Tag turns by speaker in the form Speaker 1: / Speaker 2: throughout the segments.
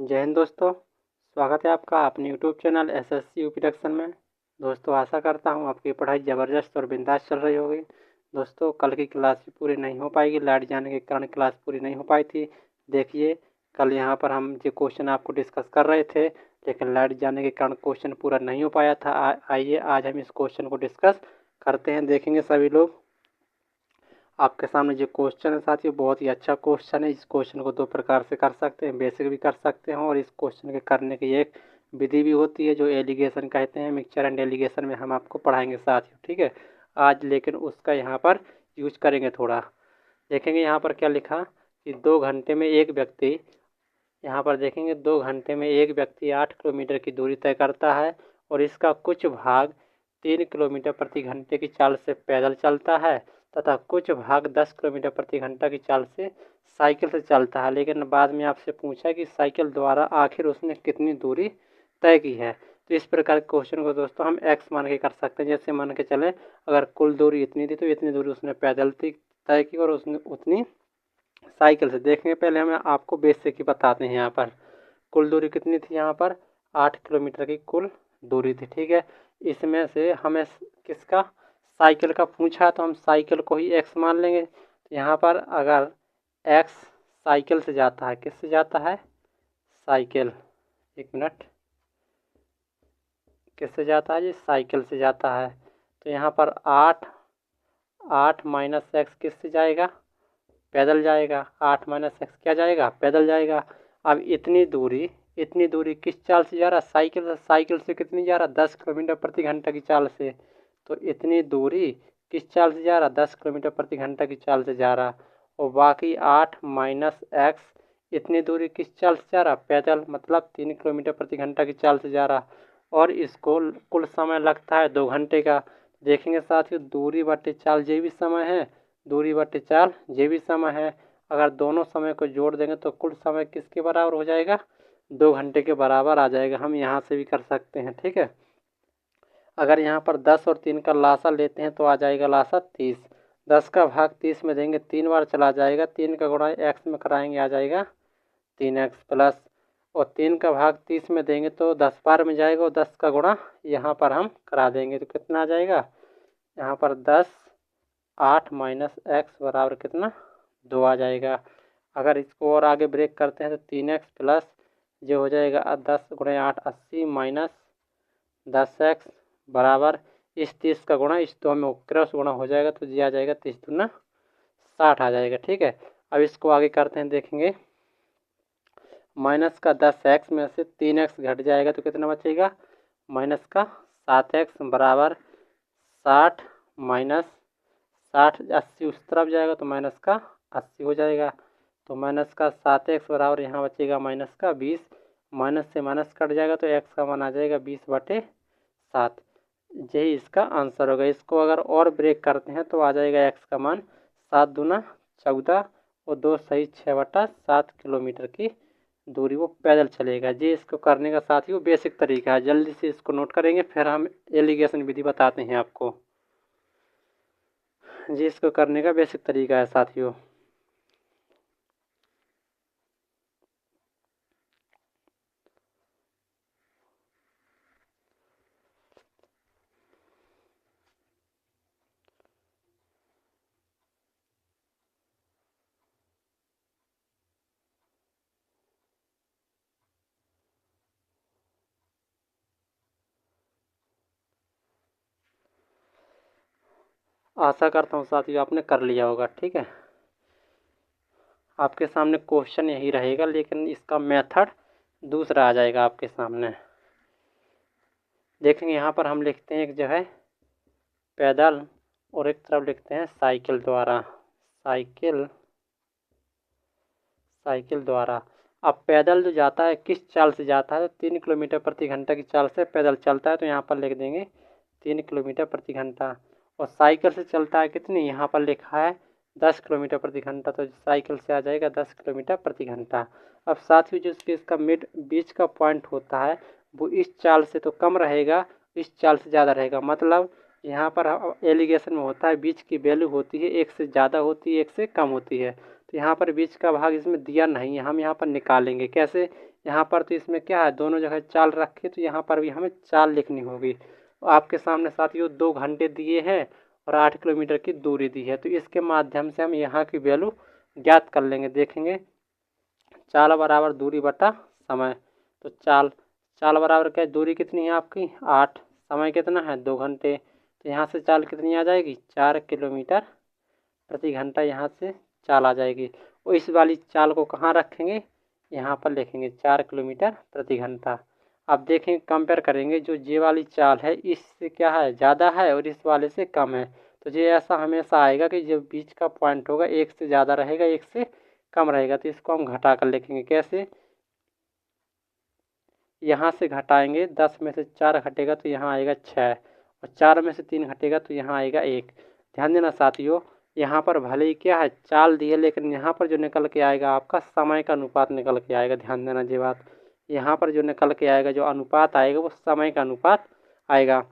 Speaker 1: जय हिंद दोस्तों। स्वागत है आपका अपने YouTube channel SSC UP deduction में। दोस्तों आशा करता हूँ आपकी पढ़ाई ज़बरदस्त और बिंदास चल रही होगी। दोस्तों कल की क्लास भी पूरी नहीं हो पाएगी, लाइट जाने के कारण क्लास पूरी नहीं हो पाई थी। देखिए कल यहाँ पर हम जो क्वेश्चन आपको डिस्कस कर रहे थे, लेकिन लाइट जाने के कारण क्वेश्चन पूरा नहीं हो पाया था। आइए आज हम इस क्वेश्चन को डिस्कस करते हैं, देखेंगे सभी लोग। आपके सामने जो क्वेश्चन है साथियों, बहुत ही अच्छा क्वेश्चन है। इस क्वेश्चन को दो प्रकार से कर सकते हैं, बेसिक भी कर सकते हैं और इस क्वेश्चन के करने की एक विधि भी होती है जो एलिगेशन कहते हैं। मिक्सचर एंड एलिगेशन में हम आपको पढ़ाएंगे साथियों, ठीक है आज, लेकिन उसका यहाँ पर यूज करेंगे थोड़ा। देखेंगे यहाँ पर क्या लिखा कि 2 घंटे में एक व्यक्ति, यहाँ पर देखेंगे 2 घंटे में एक व्यक्ति 8 किलोमीटर की दूरी तय करता है और इसका कुछ भाग 3 किलोमीटर प्रति घंटे की चाल से पैदल चलता है तथा कुछ भाग 10 किलोमीटर प्रति घंटा की चाल से साइकिल से चलता है। लेकिन बाद में आपसे पूछा कि साइकिल द्वारा आखिर उसने कितनी दूरी तय की है। तो इस प्रकार के क्वेश्चन को दोस्तों हम एक्स मान के कर सकते हैं। जैसे मान के चले अगर कुल दूरी इतनी थी तो इतनी दूरी उसने पैदल तय की और उसने उतनी साइकिल से। देखेंगे पहले हमें आपको बेसिक ही बताते हैं। यहाँ पर कुल दूरी कितनी थी, यहाँ पर 8 किलोमीटर की कुल दूरी थी, ठीक है। इसमें से हमें किसका साइकिल का पूछा तो हम साइकिल को ही एक्स मान लेंगे। तो यहाँ पर अगर एक्स साइकिल से जाता है, किससे जाता है, साइकिल, एक मिनट, किससे जाता है जी, साइकिल से जाता है। तो यहाँ पर 8 माइनस एक्स किससे जाएगा, पैदल जाएगा। 8 माइनस एक्स क्या जाएगा, पैदल जाएगा। अब इतनी दूरी किस चाल से जा रहा, साइकिल से। साइकिल से कितनी जा रहा, 10 किलोमीटर प्रति घंटा की चाल से। तो इतनी दूरी किस चाल से जा रहा, 10 किलोमीटर प्रति घंटा की चाल से जा रहा। और बाकी 8 माइनस एक्स इतनी दूरी किस चाल से जा रहा, पैदल, मतलब 3 किलोमीटर प्रति घंटा की चाल से जा रहा। और इसको कुल समय लगता है 2 घंटे का। देखेंगे साथियों दूरी बटे चाल ये भी समय है, दूरी बटे चाल ये भी समय है। अगर दोनों समय को जोड़ देंगे तो कुल समय किसके बराबर हो जाएगा, 2 घंटे के बराबर आ जाएगा। हम यहाँ से भी कर सकते हैं, ठीक है। अगर यहाँ पर 10 और 3 का लासा लेते हैं तो आ जाएगा लासा 30। 10 का भाग 30 में देंगे 3 बार चला जाएगा, 3 का गुणा एक्स में कराएंगे आ जाएगा 3x प्लस, और 3 का भाग 30 में देंगे तो 10 बार में जाएगा और 10 का गुणा यहाँ पर हम करा देंगे तो कितना आ जाएगा, यहाँ पर 10, 8 माइनस एक्स बराबर कितना, 2 आ जाएगा। अगर इसको और आगे ब्रेक करते हैं तो 3x प्लस जो हो जाएगा 10 गुणे 8 80 माइनस 10x बराबर इस 30 का गुणा इस 2 में क्रॉस गुणा हो जाएगा तो ये आ जाएगा 30 दूना 60 आ जाएगा, ठीक है। अब इसको आगे करते हैं, देखेंगे माइनस का 10x में से 3x घट जाएगा तो कितना बचेगा, माइनस का 7x बराबर 60 माइनस 60, 80 उस तरफ जाएगा तो माइनस का 80 हो जाएगा। तो माइनस का 7x बराबर यहाँ बचेगा माइनस का 20, माइनस से माइनस कट जाएगा तो x का मान आ जाएगा 20/7। यही इसका आंसर होगा। इसको अगर और ब्रेक करते हैं तो आ जाएगा x का मान 7 दूना 14 और 2 सही 6/7 किलोमीटर की दूरी वो पैदल चलेगा। जी इसको करने का साथियों बेसिक तरीका है, जल्दी से इसको नोट करेंगे फिर हम एलिगेशन विधि बताते हैं आपको। जी इसको करने का बेसिक तरीका है साथियों। आशा करता हूँ साथियों आपने कर लिया होगा, ठीक है। आपके सामने क्वेश्चन यही रहेगा लेकिन इसका मेथड दूसरा आ जाएगा आपके सामने। देखेंगे यहाँ पर हम लिखते हैं एक जो है पैदल और एक तरफ लिखते हैं साइकिल द्वारा, साइकिल द्वारा। अब पैदल जो जाता है किस चाल से जाता है, तो 3 किलोमीटर प्रति घंटा की चाल से पैदल चलता है तो यहाँ पर लिख देंगे 3 किलोमीटर प्रति घंटा। और साइकिल से चलता है कितनी, यहाँ पर लिखा है 10 किलोमीटर प्रति घंटा, तो साइकिल से आ जाएगा 10 किलोमीटर प्रति घंटा। अब साथ ही जो इसका मिड बीच का पॉइंट होता है वो इस चाल से तो कम रहेगा, इस चाल से ज़्यादा रहेगा। मतलब यहाँ पर एलिगेशन में होता है बीच की वैल्यू होती है 1 से ज़्यादा होती है 1 से कम होती है। तो यहाँ पर बीच का भाग इसमें दिया नहीं है, हम यहाँ पर निकालेंगे कैसे, यहाँ पर तो इसमें क्या है, दोनों जगह चाल रखे, तो यहाँ पर भी हमें चाल लिखनी होगी। आपके सामने साथियों 2 घंटे दिए हैं और 8 किलोमीटर की दूरी दी है, तो इसके माध्यम से हम यहाँ की वैल्यू ज्ञात कर लेंगे। देखेंगे चाल बराबर दूरी बटा समय। तो चाल चाल बराबर क्या है, दूरी कितनी है आपकी 8, समय कितना है 2 घंटे, तो यहाँ से चाल कितनी आ जाएगी 4 किलोमीटर प्रति घंटा, यहाँ से चाल आ जाएगी। और इस वाली चाल को कहाँ रखेंगे, यहाँ पर लिखेंगे 4 किलोमीटर प्रति घंटा। अब देखेंगे कंपेयर करेंगे, जो ये वाली चाल है इससे क्या है ज़्यादा है और इस वाले से कम है, तो ये ऐसा हमेशा आएगा कि जो बीच का पॉइंट होगा एक से ज़्यादा रहेगा एक से कम रहेगा, तो इसको हम घटा कर लिखेंगे। कैसे, यहाँ से घटाएंगे 10 में से 4 घटेगा तो यहाँ आएगा 6, और 4 में से 3 घटेगा तो यहाँ आएगा 1। ध्यान देना साथियों, यहाँ पर भले ही क्या है चाल दी है, लेकिन यहाँ पर जो निकल के आएगा आपका समय का अनुपात निकल के आएगा। ध्यान देना ये बात, यहाँ पर जो निकल के आएगा जो अनुपात आएगा वो समय का अनुपात आएगा।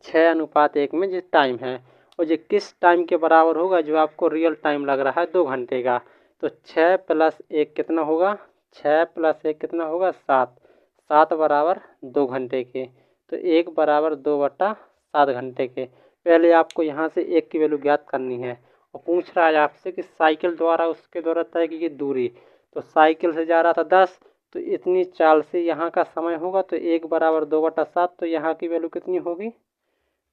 Speaker 1: 6:1 में जो टाइम है, और ये किस टाइम के बराबर होगा, जो आपको रियल टाइम लग रहा है 2 घंटे का। तो 6 + 1 कितना होगा, 6 + 1 कितना होगा 7, 7 बराबर 2 घंटे के, तो 1 बराबर 2/7 घंटे के। पहले आपको यहाँ से 1 की वैल्यू ज्ञात करनी है, और पूछ रहा है आपसे कि साइकिल द्वारा उसके द्वारा तय की दूरी, तो साइकिल से जा रहा था 10, तो इतनी चाल से यहाँ का समय होगा, तो 1 बराबर 2/7, तो यहाँ की वैल्यू कितनी होगी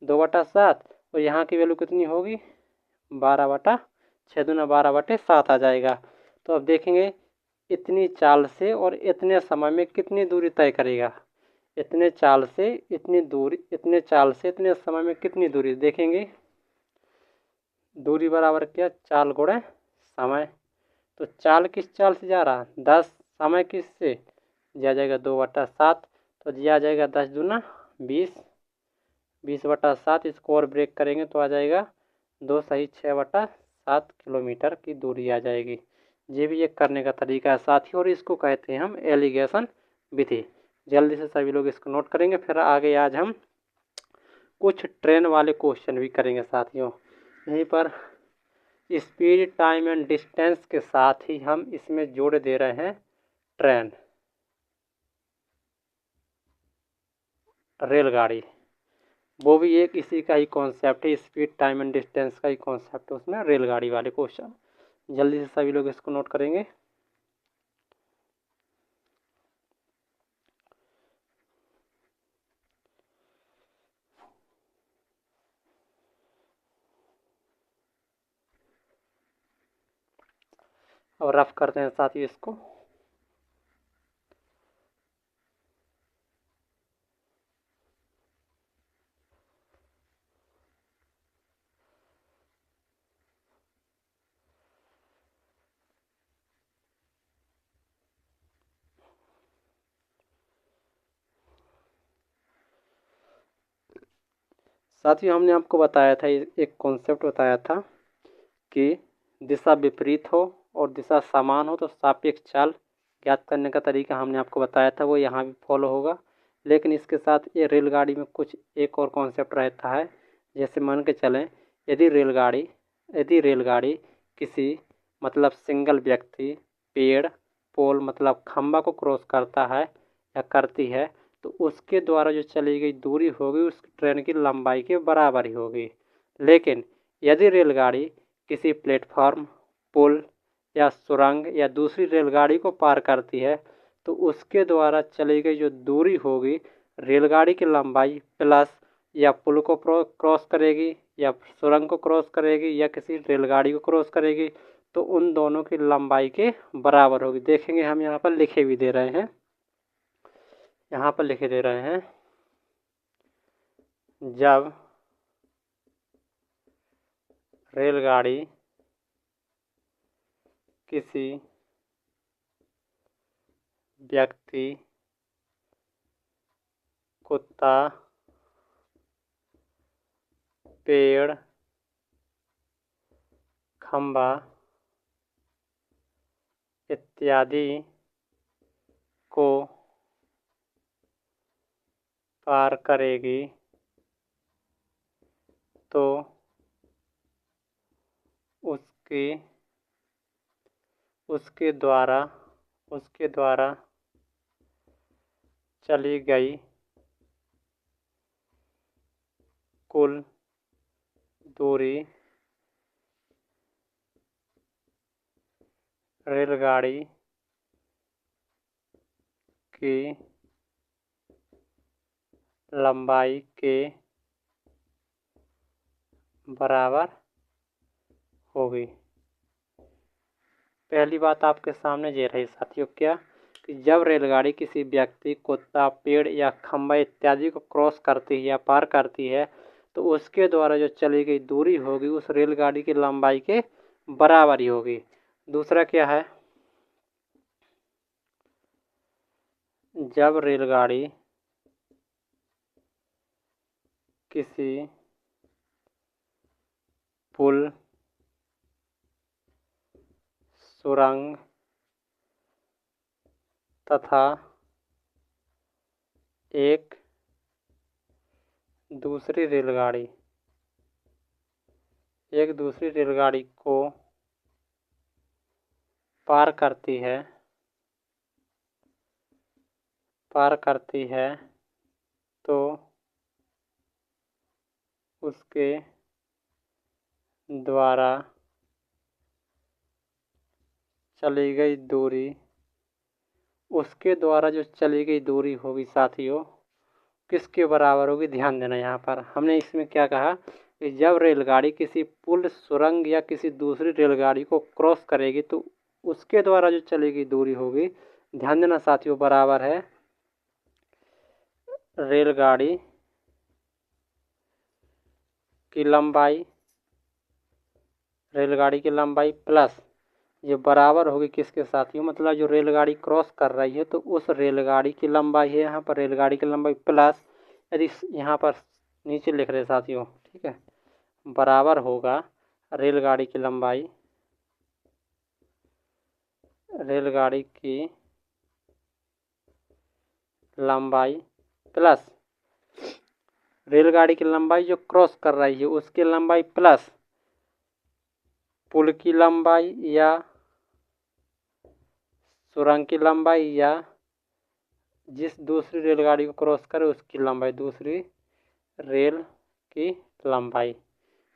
Speaker 1: 2/7, और यहाँ की वैल्यू कितनी होगी 12/6 दूना 12/7 आ जाएगा। तो अब देखेंगे इतनी चाल से और इतने समय में कितनी दूरी तय करेगा, इतने चाल से इतनी दूरी, इतने चाल से इतने समय में कितनी दूरी। देखेंगे दूरी बराबर क्या, चाल गुणे समय। तो चाल किस चाल से जा रहा 10, समय किस से जा जाएगा 2/7, तो जी आ जाएगा 10 दूना 20, 20/7, इसको और ब्रेक करेंगे तो आ जाएगा 2 सही 6/7 किलोमीटर की दूरी आ जाएगी। ये भी एक करने का तरीका है साथी, और इसको कहते हैं हम एलिगेशन विधि। जल्दी से सभी लोग इसको नोट करेंगे, फिर आगे आज हम कुछ ट्रेन वाले क्वेश्चन भी करेंगे साथियों। यहीं पर स्पीड, टाइम एंड डिस्टेंस के साथ ही हम इसमें जोड़ दे रहे हैं ट्रेन, रेलगाड़ी, वो भी एक इसी का ही कॉन्सेप्ट है, स्पीड, टाइम एंड डिस्टेंस का ही कॉन्सेप्ट है उसमें, रेलगाड़ी वाले क्वेश्चन। जल्दी से सभी लोग इसको नोट करेंगे। और रफ करते हैं साथ ही इसको। साथियों हमने आपको बताया था, एक कॉन्सेप्ट बताया था कि दिशा विपरीत हो और दिशा समान हो तो सापेक्ष चाल ज्ञात करने का तरीका हमने आपको बताया था, वो यहाँ भी फॉलो होगा। लेकिन इसके साथ ये रेलगाड़ी में कुछ एक और कॉन्सेप्ट रहता है। जैसे मान के चलें, यदि रेलगाड़ी किसी मतलब सिंगल व्यक्ति पेड़, पोल मतलब खंभा को क्रॉस करता है या करती है, तो उसके द्वारा जो चली गई दूरी होगी उस ट्रेन की लंबाई के बराबर ही होगी। लेकिन यदि रेलगाड़ी किसी प्लेटफॉर्म, पुल या सुरंग या दूसरी रेलगाड़ी को पार करती है, तो उसके द्वारा चली गई जो दूरी होगी रेलगाड़ी की लंबाई प्लस या पुल को क्रॉस करेगी या सुरंग को क्रॉस करेगी या किसी रेलगाड़ी को क्रॉस करेगी, तो उन दोनों की लंबाई के बराबर होगी। देखेंगे हम यहाँ पर लिखे भी दे रहे हैं, यहाँ पर लिखे दे रहे हैं, जब रेलगाड़ी किसी व्यक्ति, कुत्ता, पेड़, खंभा इत्यादि को पार करेगी तो उसके उसके द्वारा चली गई कुल दूरी रेलगाड़ी की लंबाई के बराबर होगी। पहली बात आपके सामने ये रही साथियों, क्या कि जब रेलगाड़ी किसी व्यक्ति, कुत्ता, पेड़ या खंभा इत्यादि को क्रॉस करती है या पार करती है तो उसके द्वारा जो चली गई दूरी होगी उस रेलगाड़ी की लंबाई के बराबर ही होगी। दूसरा क्या है, जब रेलगाड़ी किसी पुल, सुरंग तथा एक दूसरी रेलगाड़ी को पार करती है तो उसके द्वारा चली गई दूरी, उसके द्वारा जो चली गई दूरी होगी साथियों किसके बराबर होगी। ध्यान देना, यहाँ पर हमने इसमें क्या कहा कि जब रेलगाड़ी किसी पुल, सुरंग या किसी दूसरी रेलगाड़ी को क्रॉस करेगी तो उसके द्वारा जो चली गई दूरी होगी, ध्यान देना साथियों, बराबर है रेलगाड़ी की लंबाई प्लस, ये बराबर होगी किसके साथियों, मतलब जो रेलगाड़ी क्रॉस कर रही है तो उस रेलगाड़ी की लंबाई है यहाँ पर रेलगाड़ी की लंबाई प्लस, यदि यहाँ पर नीचे लिख रहे साथियों, ठीक है, बराबर होगा रेलगाड़ी की लंबाई प्लस रेलगाड़ी की लंबाई जो क्रॉस कर रही है उसकी लंबाई प्लस पुल की लंबाई या सुरंग की लंबाई या जिस दूसरी रेलगाड़ी को क्रॉस करे उसकी लंबाई, दूसरी रेल की लंबाई।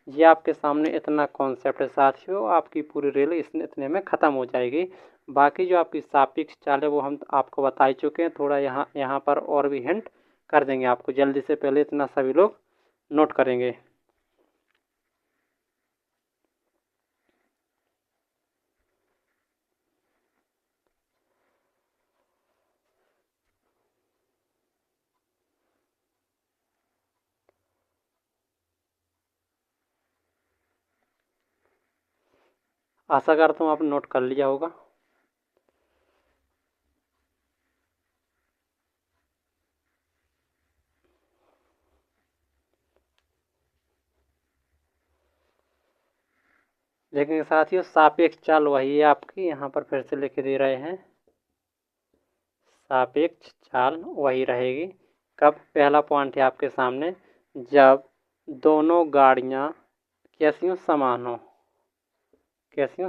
Speaker 1: ये आपके सामने इतना कॉन्सेप्ट है साथियों, आपकी पूरी रेल इतने में ख़त्म हो जाएगी। बाकी जो आपकी सापेक्ष चाल है वो हम आपको बता ही चुके हैं, थोड़ा यहाँ पर और भी हिंट कर देंगे आपको जल्दी से, पहले इतना सभी लोग नोट करेंगे। आशा करता हूँ आपने नोट कर लिया होगा। लेकिन साथियों सापेक्ष चाल वही है आपकी, यहाँ पर फिर से लिख दे रहे हैं, सापेक्ष चाल वही रहेगी। कब, पहला पॉइंट है आपके सामने, जब दोनों गाड़ियाँ कैसी हो, समान हो, कैसी हो,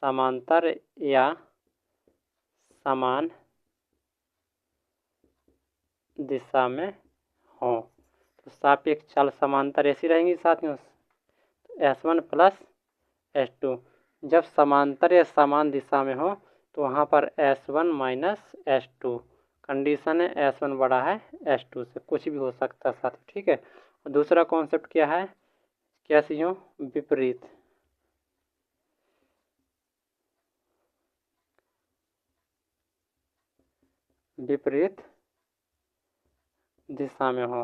Speaker 1: समांतर या समान दिशा में हो। तो सापेक्ष चाल समांतर ऐसी रहेंगी साथियों, S1 प्लस S2। जब समांतर या समान दिशा में हो तो वहाँ पर S1 माइनस S2 कंडीशन है, S1 बड़ा है S2 से, कुछ भी हो सकता है साथियों, ठीक है। दूसरा कॉन्सेप्ट क्या है, कैसी हो, विपरीत दिशा में हो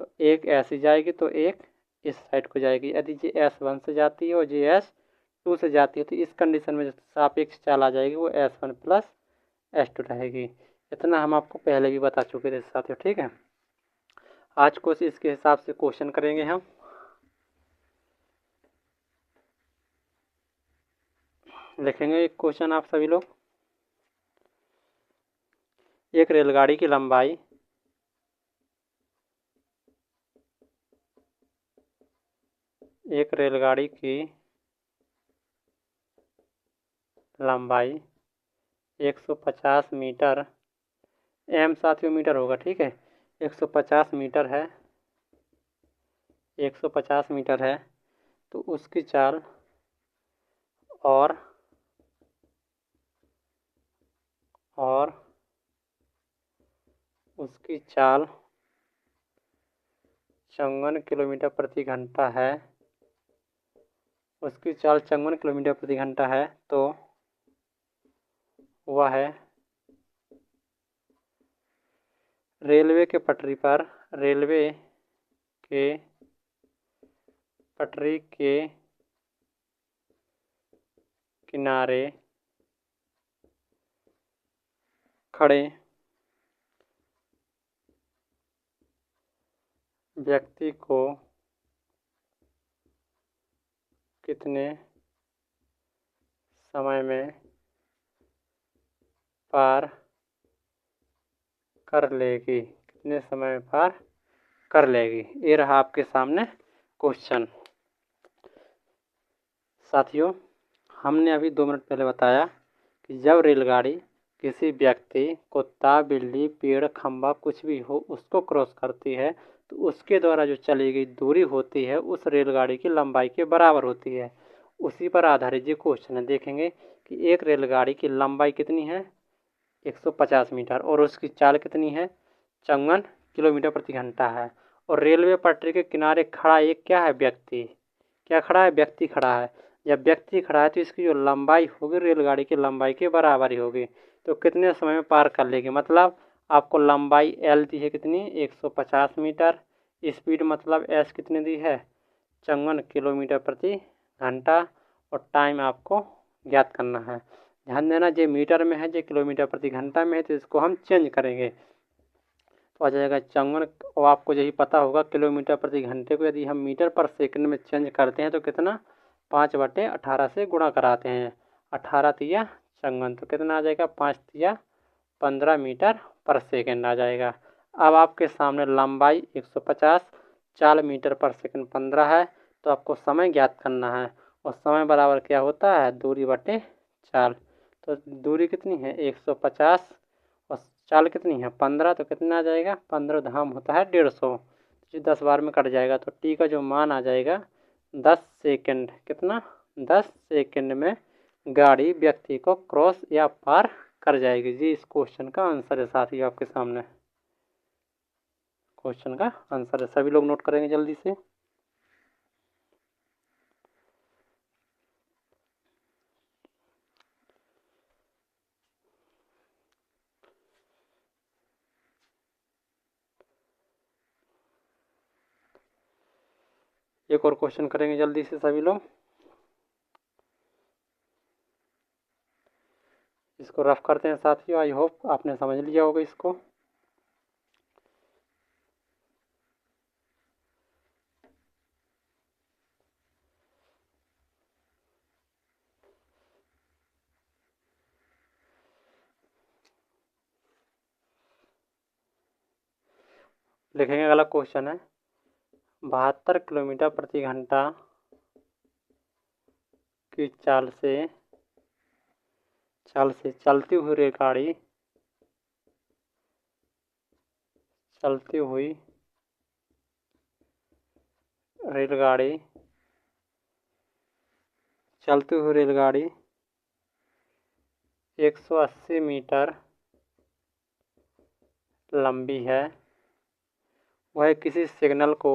Speaker 1: तो एक ऐसी जाएगी तो एक इस साइड को जाएगी। यदि जी S1 से जाती है और जी S2 से जाती है तो इस कंडीशन में जो सापेक्ष चाल आ जाएगी वो S1 प्लस S2 रहेगी। इतना हम आपको पहले भी बता चुके थे साथियों, ठीक है। आज कुछ इसके हिसाब से क्वेश्चन करेंगे हम। लिखेंगे एक क्वेश्चन आप सभी लोग, एक रेलगाड़ी की लंबाई 150 मीटर, एम साथियों मीटर होगा, ठीक है। 150 मीटर है, 150 मीटर है, तो उसकी चाल और उसकी चाल 54 किलोमीटर प्रति घंटा है, उसकी चाल 54 किलोमीटर प्रति घंटा है, तो वह है रेलवे के पटरी पर, रेलवे के पटरी के किनारे खड़े व्यक्ति को कितने समय में पार कर लेगी, कितने समय में पार कर लेगी। ये रहा आपके सामने क्वेश्चन। साथियों, हमने अभी 2 मिनट पहले बताया कि जब रेलगाड़ी किसी व्यक्ति, कुत्ता, बिल्ली, पेड़, खंभा कुछ भी हो उसको क्रॉस करती है तो उसके द्वारा जो चली गई दूरी होती है उस रेलगाड़ी की लंबाई के बराबर होती है। उसी पर आधारित ये क्वेश्चन है। देखेंगे कि एक रेलगाड़ी की लंबाई कितनी है, 150 मीटर, और उसकी चाल कितनी है, 54 किलोमीटर प्रति घंटा है। और रेलवे पटरी के किनारे खड़ा एक क्या है, व्यक्ति। क्या खड़ा है, व्यक्ति खड़ा है। जब व्यक्ति खड़ा है तो इसकी जो लंबाई होगी रेलगाड़ी की लंबाई के बराबर ही होगी। तो कितने समय में पार कर लेगी, मतलब आपको लंबाई एल दी है कितनी, 150 मीटर। स्पीड मतलब एस कितनी दी है, 54 किलोमीटर प्रति घंटा। और टाइम आपको ज्ञात करना है। ध्यान देना, जो मीटर में है, जो किलोमीटर प्रति घंटा में है, तो इसको हम चेंज करेंगे तो आ जाएगा 54। और आपको यही पता होगा किलोमीटर प्रति घंटे को यदि हम मीटर पर सेकंड में चेंज करते हैं तो कितना, 5/18 से गुणा कराते हैं, 18 तिया 54, तो कितना आ जाएगा, 5 तिया 15 मीटर पर सेकंड आ जाएगा। अब आपके सामने लंबाई 150, चाल मीटर पर सेकंड 15 है, तो आपको समय ज्ञात करना है। और समय बराबर क्या होता है, दूरी बटे चाल। तो दूरी कितनी है, 150, और चाल कितनी है, 15, तो कितना आ जाएगा, 15 धाम होता है 150, जो 10 बार में कट जाएगा। तो टी का जो मान आ जाएगा 10 सेकंड। कितना, 10 सेकंड में गाड़ी व्यक्ति को क्रॉस या पार कर जाएगी। जी इस क्वेश्चन का आंसर है साथियों आपके सामने। क्वेश्चन का आंसर है, सभी लोग नोट करेंगे जल्दी से। एक और क्वेश्चन करेंगे जल्दी से सभी लोग। इसको रफ करते हैं साथियों, आई होप आपने समझ लिया होगा इसको। लिखेंगे, अगला क्वेश्चन है 72 किलोमीटर प्रति घंटा की चाल से चलती हुई रेलगाड़ी चलती हुई रेलगाड़ी चलती हुई रेलगाड़ी 180 मीटर लंबी है। वह किसी सिग्नल को